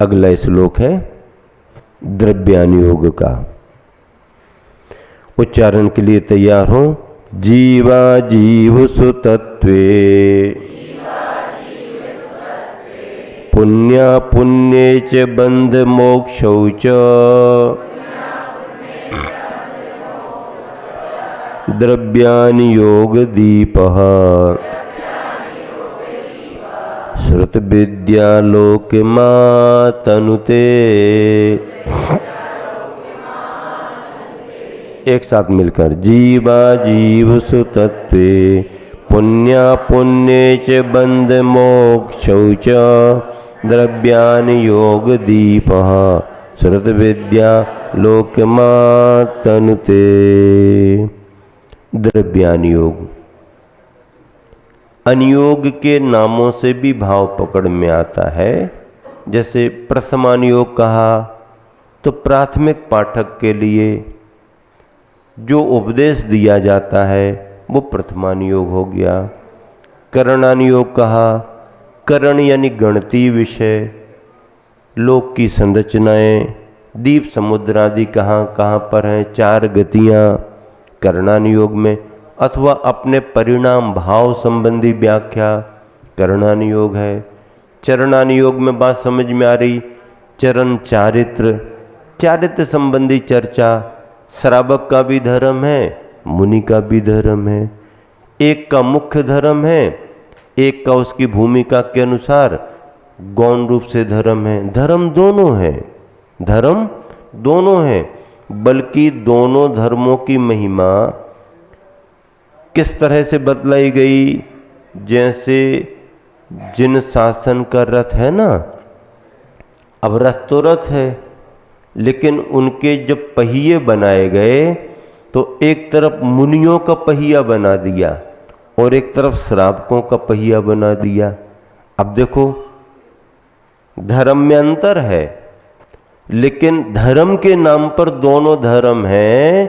अगला श्लोक है द्रव्यानुयोग का। उच्चारण के लिए तैयार हो। जीवा जीवसु तत्वे पुण्या पुण्ये च बंध मोक्षौ च द्रव्यानुयोग दीपः श्रुत विद्यालोक मातनुते। एक साथ मिलकर जीवा जीवसु तत्वे पुण्या पुण्ये च बंध मोक्षौ च द्रव्यानुयोग दीपः श्रुत विद्या लोक मातनुते। द्रव्यानुयोग अनुयोग के नामों से भी भाव पकड़ में आता है। जैसे प्रथमानुयोग कहा तो प्राथमिक पाठक के लिए जो उपदेश दिया जाता है वो प्रथमानुयोग हो गया। करणानुयोग कहा, करण यानी गणतीय विषय, लोक की संरचनाएं, दीप समुद्र आदि कहाँ कहाँ पर हैं, चार गतियाँ करणानुयोग में, अथवा अपने परिणाम भाव संबंधी व्याख्या करणानुयोग है। चरणानुयोग में बात समझ में आ रही, चरण चारित्र, चारित्र संबंधी चर्चा। श्रावक का भी धर्म है, मुनि का भी धर्म है। एक का मुख्य धर्म है, एक का उसकी भूमिका के अनुसार गौण रूप से धर्म है। धर्म दोनों है, धर्म दोनों है, बल्कि दोनों धर्मों की महिमा किस तरह से बतलाई गई। जैसे जिन शासन का रथ है ना, अब रथ तो रथ है, लेकिन उनके जब पहिए बनाए गए तो एक तरफ मुनियों का पहिया बना दिया और एक तरफ श्रावकों का पहिया बना दिया। अब देखो धर्म में अंतर है, लेकिन धर्म के नाम पर दोनों धर्म हैं।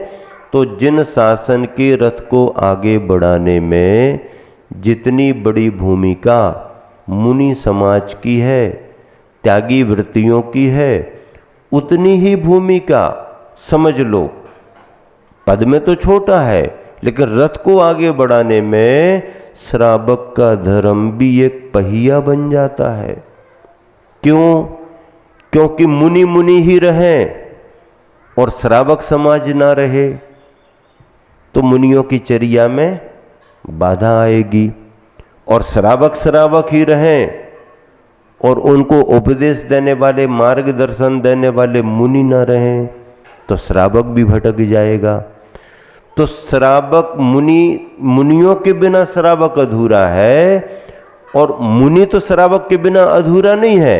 तो जिन शासन के रथ को आगे बढ़ाने में जितनी बड़ी भूमिका मुनि समाज की है, त्यागी वृत्तियों की है, उतनी ही भूमिका समझ लो, पद में तो छोटा है लेकिन रथ को आगे बढ़ाने में श्रावक का धर्म भी एक पहिया बन जाता है। क्यों? क्योंकि मुनि मुनि ही रहे और श्रावक समाज ना रहे तो मुनियों की चर्या में बाधा आएगी, और श्रावक श्रावक ही रहें और उनको उपदेश देने वाले, मार्गदर्शन देने वाले मुनि ना रहें तो श्रावक भी भटक जाएगा। तो श्रावक मुनियों के बिना श्रावक अधूरा है, और मुनि तो श्रावक के बिना अधूरा नहीं है।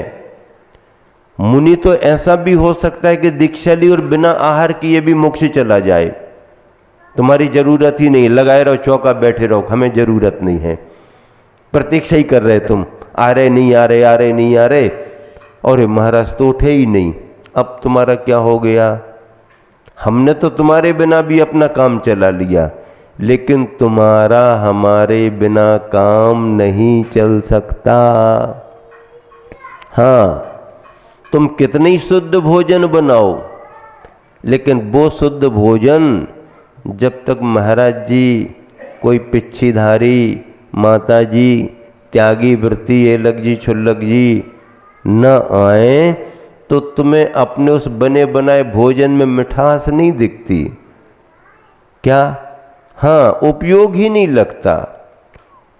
मुनि तो ऐसा भी हो सकता है कि दीक्षा ली और बिना आहार किए भी मोक्ष चला जाए, तुम्हारी जरूरत ही नहीं, लगाए रहो चौका, बैठे रहो, हमें जरूरत नहीं है, प्रतीक्षा ही कर रहे तुम, आ रहे नहीं आ रहे, आ रहे नहीं आ रहे, और महाराज तो उठे ही नहीं, अब तुम्हारा क्या हो गया? हमने तो तुम्हारे बिना भी अपना काम चला लिया, लेकिन तुम्हारा हमारे बिना काम नहीं चल सकता। हाँ, तुम कितने ही शुद्ध भोजन बनाओ, लेकिन वो शुद्ध भोजन जब तक महाराज जी, कोई पिच्छीधारी माता जी, त्यागी वृत्ति एलक जी छुल्लक जी न आए तो तुम्हें अपने उस बने बनाए भोजन में मिठास नहीं दिखती। क्या? हाँ, उपयोग ही नहीं लगता।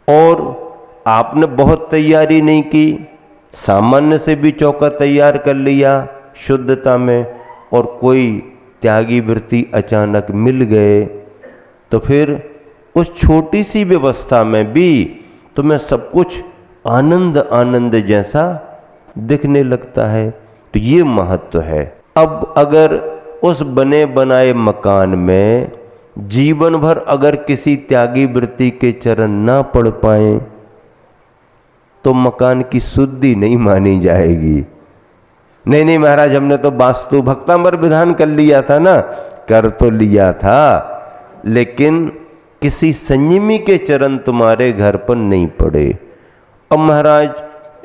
और आपने बहुत तैयारी नहीं की, सामान्य से भी चौका तैयार कर लिया शुद्धता में, और कोई त्यागी वृत्ति अचानक मिल गए तो फिर उस छोटी सी व्यवस्था में भी तुम्हें सब कुछ आनंद आनंद जैसा दिखने लगता है। तो ये महत्व है। अब अगर उस बने बनाए मकान में जीवन भर अगर किसी त्यागी वृत्ति के चरण ना पड़ पाए तो मकान की शुद्धि नहीं मानी जाएगी। नहीं नहीं महाराज, हमने तो वास्तु भक्तामर विधान कर लिया था ना, कर तो लिया था, लेकिन किसी संयमी के चरण तुम्हारे घर पर नहीं पड़े। अब महाराज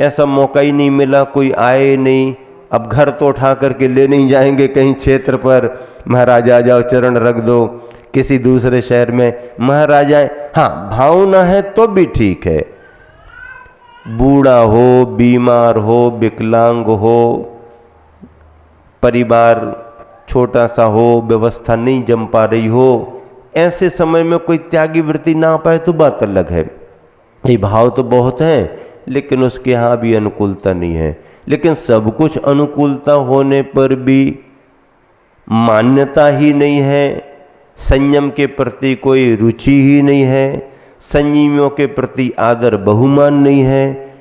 ऐसा मौका ही नहीं मिला, कोई आए नहीं, अब घर तो उठा करके ले नहीं जाएंगे कहीं क्षेत्र पर, महाराज आ जाओ चरण रख दो किसी दूसरे शहर में, महाराज आए। हाँ, भावना है तो भी ठीक है। बूढ़ा हो, बीमार हो, विकलांग हो, परिवार छोटा सा हो, व्यवस्था नहीं जम पा रही हो, ऐसे समय में कोई त्यागी वृत्ति ना पाए तो बात अलग है। ये भाव तो बहुत है लेकिन उसके यहाँ भी अनुकूलता नहीं है। लेकिन सब कुछ अनुकूलता होने पर भी मान्यता ही नहीं है, संयम के प्रति कोई रुचि ही नहीं है, संयमियों के प्रति आदर बहुमान नहीं है,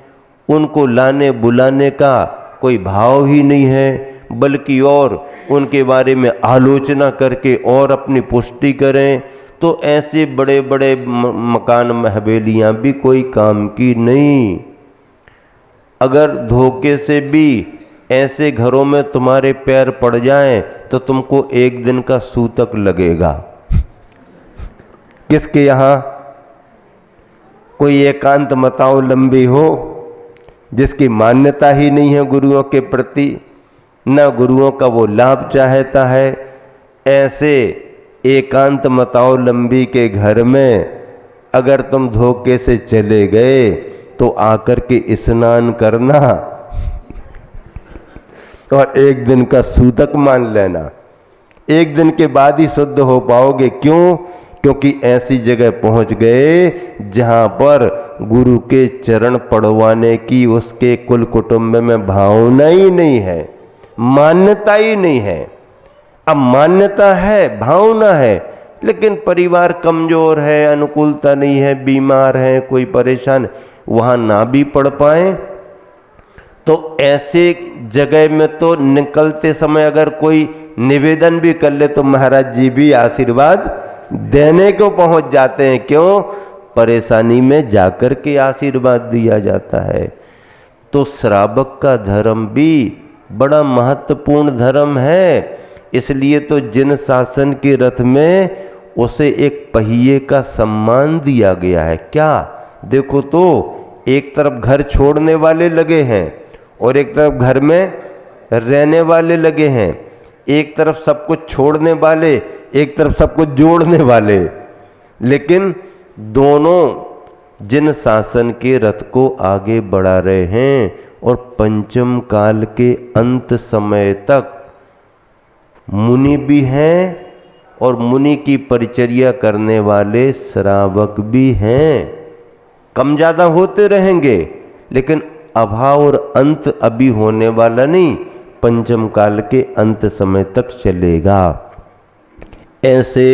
उनको लाने बुलाने का कोई भाव ही नहीं है, बल्कि और उनके बारे में आलोचना करके और अपनी पुष्टि करें, तो ऐसे बड़े बड़े मकान हवेलियां भी कोई काम की नहीं। अगर धोखे से भी ऐसे घरों में तुम्हारे पैर पड़ जाएं तो तुमको एक दिन का सूतक लगेगा। किसके यहां कोई एकांत मताओ लंबी हो जिसकी मान्यता ही नहीं है गुरुओं के प्रति, न गुरुओं का वो लाभ चाहता है, ऐसे एकांत मताओ लंबी के घर में अगर तुम धोखे से चले गए तो आकर के स्नान करना और एक दिन का सूतक मान लेना। एक दिन के बाद ही शुद्ध हो पाओगे। क्यों? क्योंकि ऐसी जगह पहुंच गए जहां पर गुरु के चरण पड़वाने की उसके कुल कुटुंब में भावना ही नहीं है, मान्यता ही नहीं है। अब मान्यता है, भावना है, लेकिन परिवार कमजोर है, अनुकूलता नहीं है, बीमार है, कोई परेशान, वहां ना भी पढ़ पाए तो ऐसे जगह में तो निकलते समय अगर कोई निवेदन भी कर ले तो महाराज जी भी आशीर्वाद देने को पहुंच जाते हैं। क्यों? परेशानी में जाकर के आशीर्वाद दिया जाता है। तो श्रावक का धर्म भी बड़ा महत्वपूर्ण धर्म है। इसलिए तो जिन शासन के रथ में उसे एक पहिए का सम्मान दिया गया है। क्या देखो तो, एक तरफ घर छोड़ने वाले लगे हैं और एक तरफ घर में रहने वाले लगे हैं, एक तरफ सब कुछ छोड़ने वाले, एक तरफ सब कुछ जोड़ने वाले, लेकिन दोनों जिन शासन के रथ को आगे बढ़ा रहे हैं और पंचम काल के अंत समय तक मुनि भी हैं और मुनि की परिचर्या करने वाले श्रावक भी हैं। कम ज्यादा होते रहेंगे लेकिन अभाव और अंत अभी होने वाला नहीं, पंचम काल के अंत समय तक चलेगा। ऐसे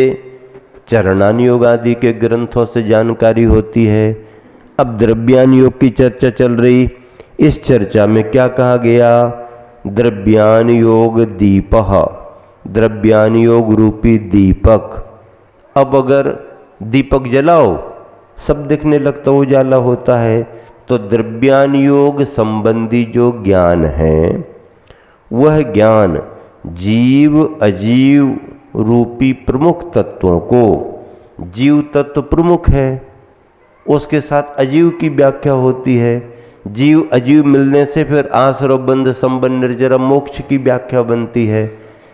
चरणान योग आदि के ग्रंथों से जानकारी होती है। अब द्रव्यान योग की चर्चा चल रही, इस चर्चा में क्या कहा गया? द्रव्यान योग दीपः, द्रव्यान योग रूपी दीपक। अब अगर दीपक जलाओ सब दिखने लगता, उजाला होता है, तो द्रव्यान योग संबंधी जो ज्ञान है वह ज्ञान जीव अजीव रूपी प्रमुख तत्वों को, जीव तत्व प्रमुख है, उसके साथ अजीव की व्याख्या होती है। जीव अजीव मिलने से फिर आश्रव बंध संबंध निर्जरा मोक्ष की व्याख्या बनती है।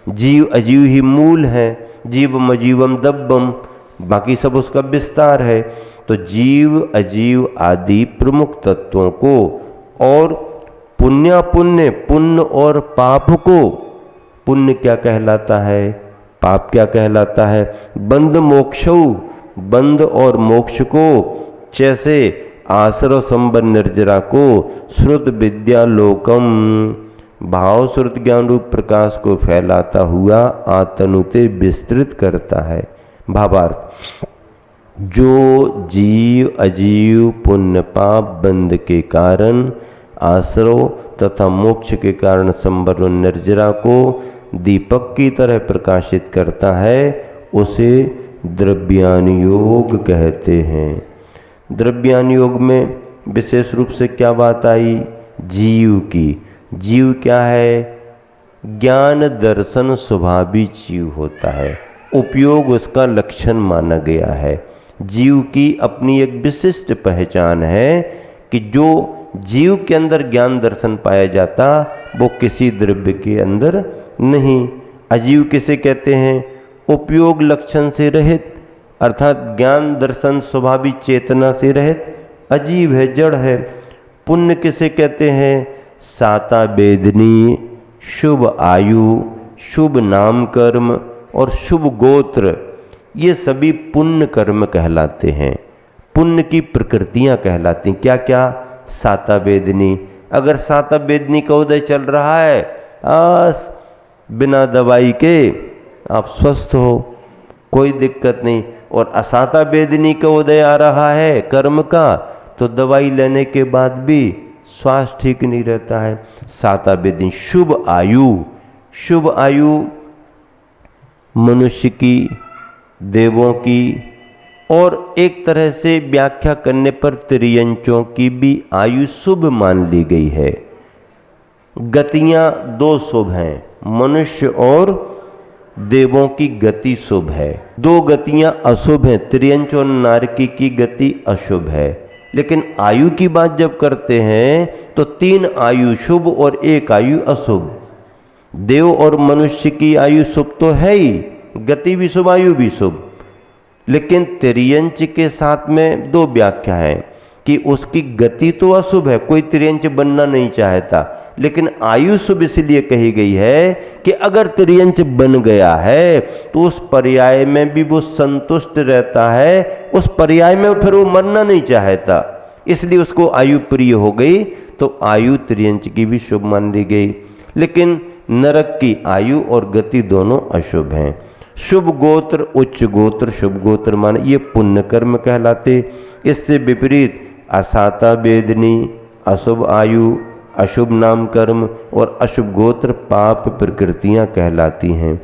जीव अजीव ही मूल है, जीवम अजीवम दब्बम, बाकी सब उसका विस्तार है। तो जीव अजीव आदि प्रमुख तत्वों को और पुण्य, पुण्य और पाप को, पुण्य क्या कहलाता है, पाप क्या कहलाता है, बंध मोक्षौ, बंध और मोक्ष को, जैसे आश्रव संबंध निर्जरा को श्रुत विद्या लोकम, भाव श्रुत ज्ञान रूप प्रकाश को फैलाता हुआ आतनुते विस्तृत करता है। भावार्थ, जो जीव अजीव पुण्य पाप बंध के कारण आश्रव तथा मोक्ष के कारण संबंध निर्जरा को दीपक की तरह प्रकाशित करता है, उसे द्रव्यान योग कहते हैं। द्रव्यान योग में विशेष रूप से क्या बात आई? जीव की। जीव क्या है? ज्ञान दर्शन स्वभावी जीव होता है, उपयोग उसका लक्षण माना गया है। जीव की अपनी एक विशिष्ट पहचान है कि जो जीव के अंदर ज्ञान दर्शन पाया जाता, वो किसी द्रव्य के अंदर नहीं। अजीव किसे कहते हैं? उपयोग लक्षण से रहित, अर्थात ज्ञान दर्शन स्वाभाविक चेतना से रहित अजीव है, जड़ है। पुण्य किसे कहते हैं? साता वेदनी, शुभ आयु, शुभ नाम कर्म और शुभ गोत्र, ये सभी पुण्य कर्म कहलाते हैं, पुण्य की प्रकृतियां कहलाती हैं। क्या क्या? साता वेदनी। अगर साता वेदनी का उदय चल रहा है, आस बिना दवाई के आप स्वस्थ हो, कोई दिक्कत नहीं। और असाता वेदनी का उदय आ रहा है कर्म का, तो दवाई लेने के बाद भी स्वास्थ्य ठीक नहीं रहता है। साता वेदनी। शुभ आयु, शुभ आयु मनुष्य की, देवों की, और एक तरह से व्याख्या करने पर त्रियंचों की भी आयु शुभ मान ली गई है। गतियां दो शुभ हैं, मनुष्य और देवों की गति शुभ है। दो गतियां अशुभ हैं, त्रियंच और नारकी की गति अशुभ है। लेकिन आयु की बात जब करते हैं तो 3 आयु शुभ और 1 आयु अशुभ। देव और मनुष्य की आयु शुभ तो है ही, गति भी शुभ, आयु भी शुभ। लेकिन त्रियंच के साथ में 2 व्याख्या है कि उसकी गति तो अशुभ है, कोई त्रियंच बनना नहीं चाहता, लेकिन आयु शुभ इसलिए कही गई है कि अगर त्रियंच बन गया है तो उस पर्याय में भी वो संतुष्ट रहता है, उस पर्याय में फिर वो मरना नहीं चाहता, इसलिए उसको आयु प्रिय हो गई, तो आयु त्रियंच की भी शुभ मान ली गई। लेकिन नरक की आयु और गति दोनों अशुभ हैं। शुभ गोत्र, उच्च गोत्र, शुभ गोत्र मान ये पुण्य कर्म कहलाते। इससे विपरीत असाता वेदनी, अशुभ आयु, अशुभ नाम कर्म और अशुभ गोत्र पाप प्रकृतियां कहलाती हैं।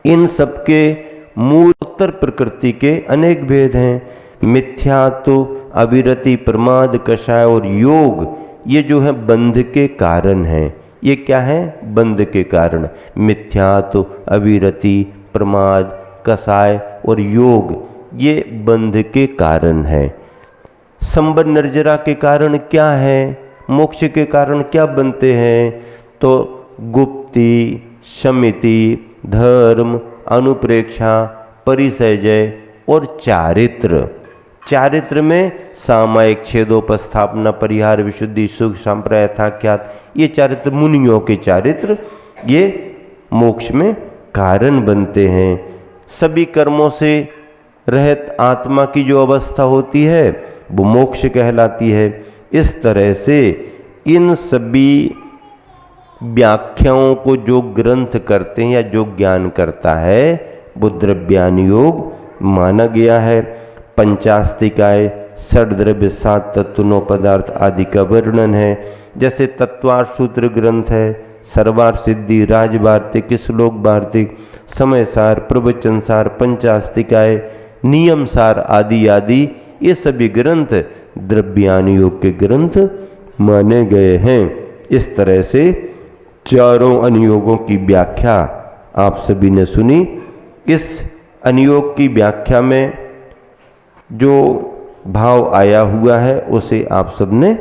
इन सबके मूल उत्तर प्रकृति के अनेक भेद हैं। मिथ्यात्व, अविरति, प्रमाद, कषाय और योग, ये जो है बंध के कारण हैं। ये क्या है? बंध के कारण। मिथ्यात्व, अविरति, प्रमाद, कषाय और योग, ये बंध के कारण है। संबंध निर्जरा के कारण क्या है? मोक्ष के कारण क्या बनते हैं? तो गुप्ति, शमिति, धर्म, अनुप्रेक्षा, परिसयजय और चारित्र। चारित्र में सामायिक, छेदोपस्थापना, परिहार, विशुद्धि, सुख, संप्रदाय, यथाख्यात, ये चारित्र मुनियों के चारित्र, ये मोक्ष में कारण बनते हैं। सभी कर्मों से रहित आत्मा की जो अवस्था होती है वो मोक्ष कहलाती है। इस तरह से इन सभी व्याख्याओं को जो ग्रंथ करते हैं या जो ज्ञान करता है वो द्रव्यान योग माना गया है। पंचास्तिकाय, षड्द्रव्य, 7 तत्व, 9 पदार्थ आदि का वर्णन है। जैसे तत्वार्थ सूत्र ग्रंथ है, सर्वार्थ सिद्धि, राजवार्तिक, श्लोक वार्तिक, समयसार, प्रवचनसार, पंचास्तिकाय, नियमसार आदि आदि, ये सभी ग्रंथ द्रव्यान योग के ग्रंथ माने गए हैं। इस तरह से चारों अनुयोगों की व्याख्या आप सभी ने सुनी। इस अनुयोग की व्याख्या में जो भाव आया हुआ है उसे आप सबने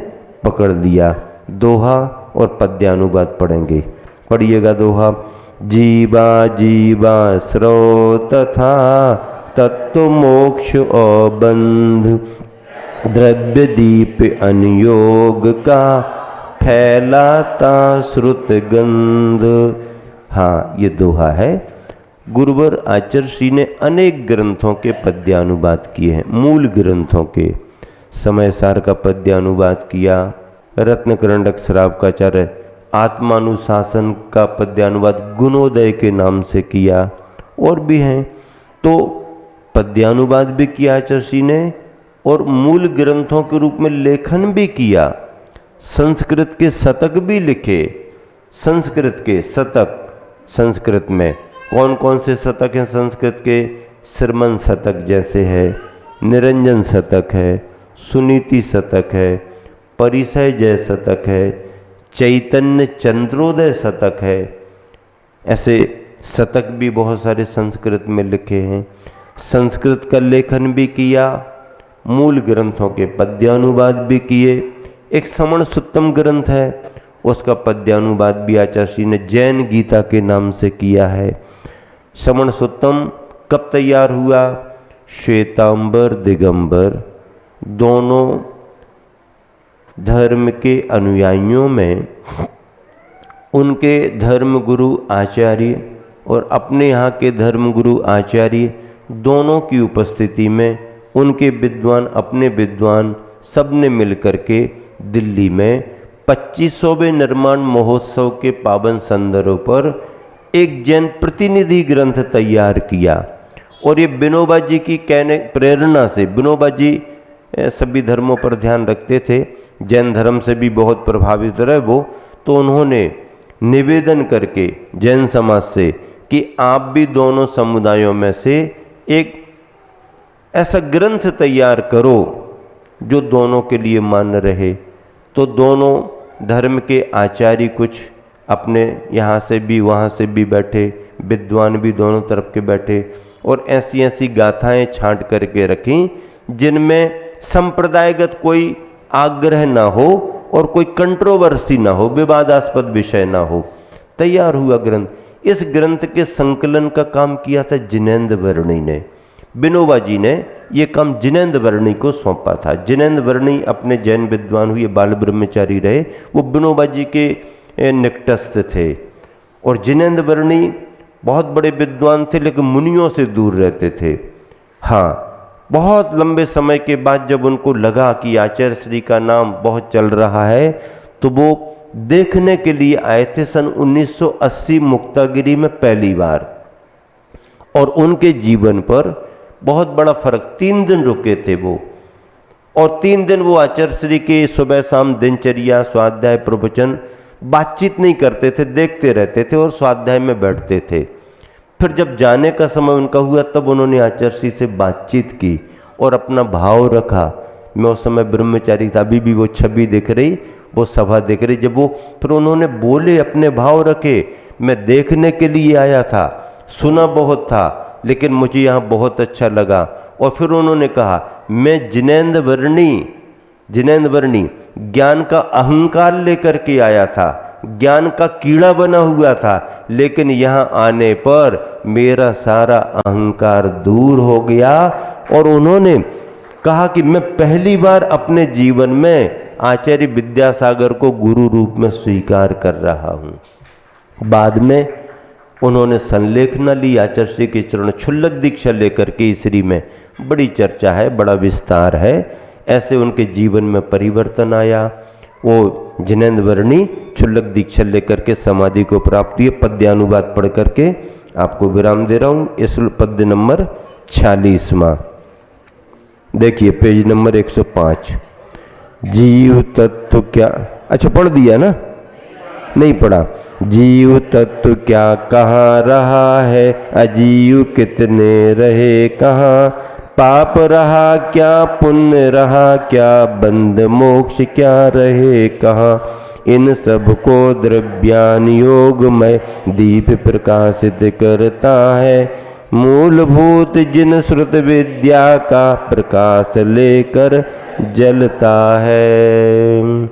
पकड़ लिया। दोहा और पद्यानुवाद पढ़ेंगे। पढ़िएगा दोहा। जीवा जीवा स्रोत था तत्व मोक्ष और बंध, द्रव्य दीप अनुयोग का फैलाता श्रुत गंध। हाँ, ये दोहा है। गुरुवर आचार्य श्री ने अनेक ग्रंथों के पद्यानुवाद किए हैं, मूल ग्रंथों के। समयसार का पद्यानुवाद किया, रत्नकरंडक श्रावकाचार्य आत्मानुशासन का पद्यानुवाद गुणोदय के नाम से किया, और भी हैं। तो पद्यानुवाद भी किया आचार्य श्री ने, और मूल ग्रंथों के रूप में लेखन भी किया। संस्कृत के शतक भी लिखे। संस्कृत के शतक, संस्कृत में कौन कौन से शतक हैं संस्कृत के? श्रमण शतक जैसे है, निरंजन शतक है, सुनीति शतक है, परिसय जय शतक है, चैतन्य चंद्रोदय शतक है। ऐसे शतक भी बहुत सारे संस्कृत में लिखे हैं। संस्कृत का लेखन भी किया, मूल ग्रंथों के पद्यानुवाद भी किए। एक श्रवण सुत्तम ग्रंथ है, उसका पद्यानुवाद भी आचार्य श्री ने जैन गीता के नाम से किया है। श्रवण सुत्तम कब तैयार हुआ? श्वेतांबर दिगंबर दोनों धर्म के अनुयायियों में उनके धर्मगुरु आचार्य और अपने यहाँ के धर्मगुरु आचार्य दोनों की उपस्थिति में उनके विद्वान, अपने विद्वान सब ने मिलकर के दिल्ली में 25वें निर्माण महोत्सव के पावन संदर्भ पर एक जैन प्रतिनिधि ग्रंथ तैयार किया। और ये विनोबा जी की कहने प्रेरणा से, विनोबा जी सभी धर्मों पर ध्यान रखते थे, जैन धर्म से भी बहुत प्रभावित रहे वो, तो उन्होंने निवेदन करके जैन समाज से कि आप भी दोनों समुदायों में से एक ऐसा ग्रंथ तैयार करो जो दोनों के लिए मान्य रहे। तो दोनों धर्म के आचार्य कुछ अपने यहाँ से भी वहाँ से भी बैठे, विद्वान भी दोनों तरफ के बैठे और ऐसी ऐसी गाथाएं छांट करके रखी जिनमें संप्रदायगत कोई आग्रह ना हो और कोई कंट्रोवर्सी ना हो, विवादास्पद विषय ना हो। तैयार हुआ ग्रंथ। इस ग्रंथ के संकलन का काम किया था जिनेंद्र वर्णी ने। विनोबा जी ने ये काम जिनेंद्र वर्णी को सौंपा था। जिनेंद्र वर्णी अपने जैन विद्वान हुए, बाल ब्रह्मचारी रहे, वो विनोबा जी के निकटस्थ थे। और जिनेंद्र वर्णी बहुत बड़े विद्वान थे लेकिन मुनियों से दूर रहते थे। हाँ, बहुत लंबे समय के बाद जब उनको लगा कि आचार्य श्री का नाम बहुत चल रहा है तो वो देखने के लिए आए थे सन 1980 मुक्तागिरी में पहली बार। और उनके जीवन पर बहुत बड़ा फर्क, 3 दिन रुके थे वो। और 3 दिन वो आचार्य श्री के सुबह शाम दिनचर्या, स्वाध्याय, प्रवचन, बातचीत नहीं करते थे, देखते रहते थे और स्वाध्याय में बैठते थे। फिर जब जाने का समय उनका हुआ तब उन्होंने आचार्य श्री से बातचीत की और अपना भाव रखा। मैं उस समय ब्रह्मचारी था, अभी भी वो छवि दिख रही, वो सभा दिख रही। जब वो फिर उन्होंने बोले, अपने भाव रखे, मैं देखने के लिए आया था, सुना बहुत था लेकिन मुझे यहाँ बहुत अच्छा लगा। और फिर उन्होंने कहा, मैं जिनेंद्र वर्णी ज्ञान का अहंकार लेकर के आया था, ज्ञान का कीड़ा बना हुआ था, लेकिन यहाँ आने पर मेरा सारा अहंकार दूर हो गया। और उन्होंने कहा कि मैं पहली बार अपने जीवन में आचार्य विद्यासागर को गुरु रूप में स्वीकार कर रहा हूँ। बाद में उन्होंने संलेखना ली आचार्य श्री के चरण, क्षुल्लक दीक्षा लेकर के ईसरी में, बड़ी चर्चा है, बड़ा विस्तार है। ऐसे उनके जीवन में परिवर्तन आया। वो जिनेंद्र वर्णी क्षुल्लक दीक्षा लेकर के समाधि को प्राप्त हुए। पद्यानुवाद पढ़ करके आपको विराम दे रहा हूं। इस पद्य नंबर 46वां देखिए, पेज नंबर 105। जीव तत्व क्या, अच्छा पढ़ दिया ना, नहीं पढ़ा। जीव तत्व क्या कहाँ रहा है, अजीव कितने रहे कहाँ, पाप रहा क्या पुण्य रहा क्या, बंध मोक्ष क्या रहे कहाँ, इन सब को द्रव्यान योगमय दीप प्रकाशित करता है, मूलभूत जिन श्रुत विद्या का प्रकाश लेकर जलता है।